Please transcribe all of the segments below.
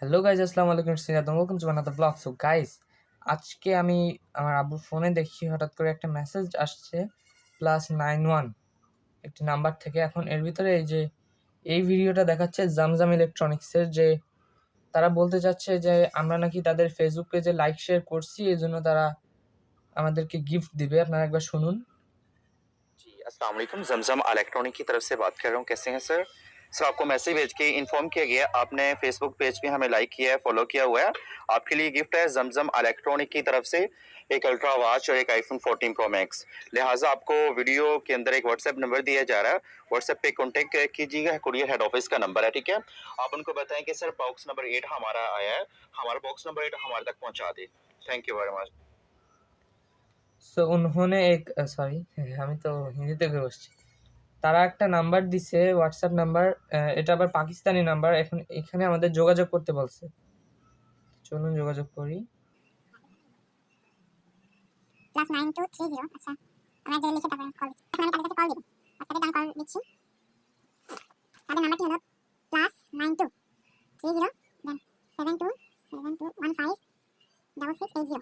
Hello guys, আসসালামু আলাইকুম, welcome to another blog. So guys, আজকে আমি আমার আব্বুর ফোনে দেখি হঠাৎ করে একটা মেসেজ আসছে +91 একটি নাম্বার থেকে। এখন এর ভিতরে এই ভিডিওটা দেখাচ্ছে জামজাম ইলেকট্রনিক্সের, যে তারা বলতে চাচ্ছে যে আমরা নাকি তাদের ফেসবুক পেজে লাইক শেয়ার করছি, এই জন্য তারা আমাদেরকে গিফট দিবে। আপনারা একবার শুনুন। जी अस्सलाम वालेकुम, जमजम इलेक्ट्रॉनिक की तरफ से बात कर रहा हूँ। कैसे हैं सर? सर आपको मैसेज भेज के इन्फॉर्म किया गया, आपने फेसबुक पेज पे हमें लाइक किया है, फॉलो किया हुआ है। आपके लिए गिफ्ट है जमजम इलेक्ट्रॉनिक की तरफ से एक अल्ट्रा वॉच और एक आईफोन 14 प्रो मैक्स। लिहाजा आपको वीडियो के अंदर एक व्हाट्सएप नंबर दिया जा रहा है, व्हाट्सएप पे कॉन्टेक्ट कीजिएगा। कुरियर हेड ऑफिस का नंबर है, ठीक है। आप उनको बताएं कि सर बॉक्स नंबर 8 हमारा आया है, हमारा बॉक्स नंबर 8 हमारे तक पहुँचा दे। Thank you very much. So উन्होंने एक সরি, আমি তো হিন্দিতে বসছি। তারা একটা নাম্বার দিছে, হোয়াটসঅ্যাপ নাম্বার। এটা আবার পাকিস্তানি নাম্বার। এখন এখানে আমাদের যোগাযোগ করতে বলছে। চলুন যোগাযোগ করি। +9230। আচ্ছা, আমরা যে লিখে তারপরে কল এখন আমি তাদের কাছে কল দিব। আপনাদের আমি কল দিচ্ছি। তাদের নাম্বারটি হলো +9230 দেন 7272156680।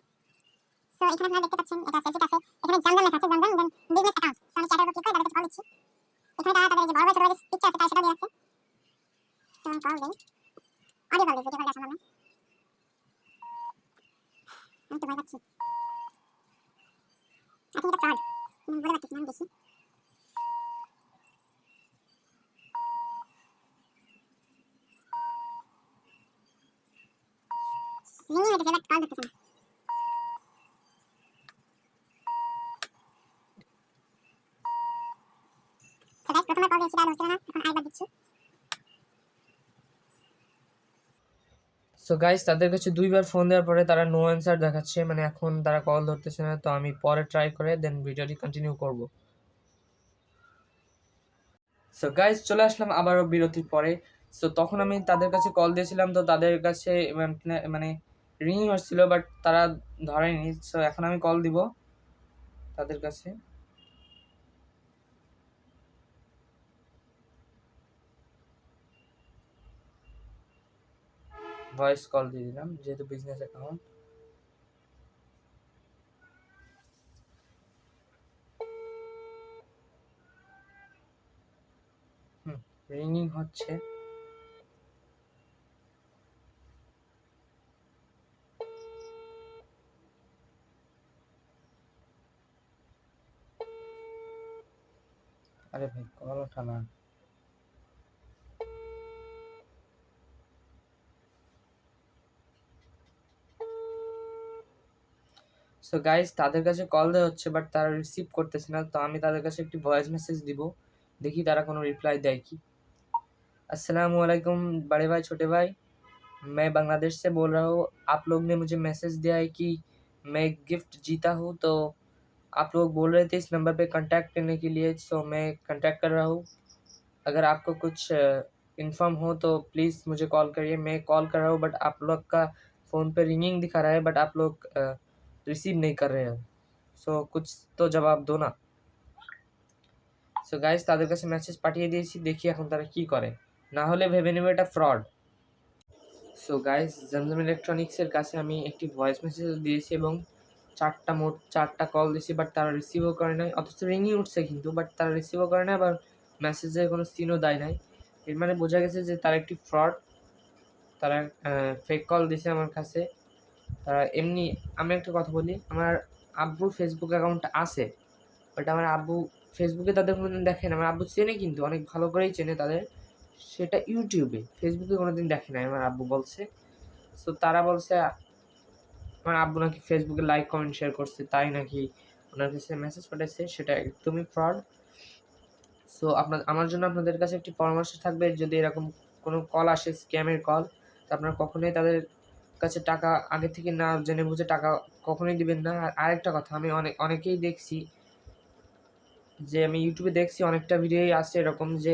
সো এখানে আপনারা দেখতে পাচ্ছেন এটা সেলফিট আছে, এখানে জামজাম লেখা আছে, জামজাম দেন বিজনেস অ্যাকাউন্ট। সো আমি চ্যাটের উপর ক্লিক করে তাদের কাছে কল দিচ্ছি। এখানে তারা তাদের যে বড় বড় ছোট বড় পিকচার আছে তার সেটা দিয়ে আছে। সো আমি কল দিই, অডিও কল দিই, ভিডিও কল দেওয়া সম্ভব না। আমি তো ভয় পাচ্ছি, আচ্ছা এটা ফ্রড, বলে পাচ্ছি না, আমি দেখি। রিং হইতেছে বাট কল ধরতেছে না। সো গাইস, প্রথমবার কল দিয়েছি, তাহলে হচ্ছে না, এখন আরেকবার দিচ্ছি। সো গাইস, তাদের কাছে দুইবার ফোন দেওয়ার পরে তারা নো অ্যান্সার দেখাচ্ছে, মানে এখন তারা কল ধরতেছে না। তো আমি পরে ট্রাই করে দেন ভিডিওটি কন্টিনিউ করব। সো গাইস, চলে আসলাম আবারও বিরতির পরে। সো তখন আমি তাদের কাছে কল দিয়েছিলাম, তো তাদের কাছে মানে রিং হচ্ছিল, বাট তারা ধরেনি। সো এখন আমি কল দিব তাদের কাছে। ভয়েস কল দিয়ে দিলাম, যেহেতু বিজনেস অ্যাকাউন্ট। রিংইং হচ্ছে। আরে ভাই, কল ওঠা না। সো গাইস, তাদের কাছে কল দেওয়া হচ্ছে, বাট তারা রিসিভ করতেছে না। তো আমি তাদের কাছে একটি ভয়েস মেসেজ দিব, দেখি তারা কোনো রিপ্লাই দেয় কি। अस्सलाम वालेकुम बड़े भाई, छोटे भाई, मैं बांग्लादेश से बोल रहा हूँ। आप लोग ने मुझे मैसेज दिया है कि मैं गिफ्ट जीता हूँ, तो आप लोग बोल रहे थे इस नंबर पे कांटेक्ट करने के लिए, सो मैं कांटेक्ट कर रहा हूँ। अगर आपको कुछ इन्फॉर्म हो तो प्लीज़ मुझे कॉल करिए। मैं कॉल कर रहा हूँ, बट आप लोग का फ़ोन पे रिंगिंग दिखा रहा है, बट आप लोग रिसीव नहीं कर रहे हो। सो कुछ तो जवाब दो ना। সো গাইস, তাদের কাছে মেসেজ পাঠিয়ে দিয়েছি, দেখি এখন তারা কি করে। না হলে ভেবে নেবে এটা ফ্রড। সো গাইস, জমজম ইলেকট্রনিক্সের কাছে আমি একটি ভয়েস মেসেজ দিয়েছি এবং মোট চারটা কল দিয়েছি, বাট তারা রিসিভও করে নাই। অথচ রিংই উঠছে কিন্তু, বাট তারা রিসিভও করে নাই, আবার মেসেজের কোনো সিনও দেয় নাই। এর মানে বোঝা গেছে যে তারা একটি ফ্রড। তারা ফেক কল দিছে আমার কাছে। তারা এমনি, আমি একটা কথা বলি, আমার আব্বুর ফেসবুক অ্যাকাউন্ট আছে, বাট আমার আব্বু ফেসবুকে তাদের কোনোদিন দেখে না। আমার আব্বু চেনে, কিন্তু অনেক ভালো করেই চেনে তাদের, সেটা ইউটিউবে, ফেসবুকে কোনোদিন দেখে নাই আমার আব্বু বলছে। সো তারা বলছে আমার আব্বু নাকি ফেসবুকে লাইক কমেন্ট শেয়ার করছে, তাই নাকি ওনার কাছে মেসেজ পাঠাইছে, সেটা একদমই ফ্রড। সো আমার জন্য আপনাদের কাছে একটি পরামর্শ থাকবে, যদি এরকম কোনো কল আসে, স্ক্যামের কল, তো আপনারা কখনোই তাদের কাছে টাকা আগে থেকে না জেনে বুঝে টাকা কখনোই দিবেন না। আর আরেকটা কথা, আমি অনেকেই দেখছি, যে আমি ইউটিউবে দেখছি অনেকটা ভিডিওই আছে এরকম, যে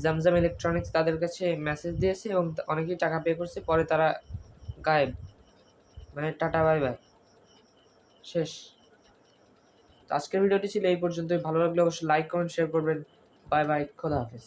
জামজাম ইলেকট্রনিক্স তাদের কাছে মেসেজ দিয়েছে এবং অনেকেই টাকা পে করছে, পরে তারা গায়েব, মানে টাটা বাই বাই, শেষ। তো আজকের ভিডিওটি ছিল এই পর্যন্তই। ভালো লাগলে অবশ্যই লাইক কমেন্ট শেয়ার করবেন। বাই বাই, খোদা হাফেজ।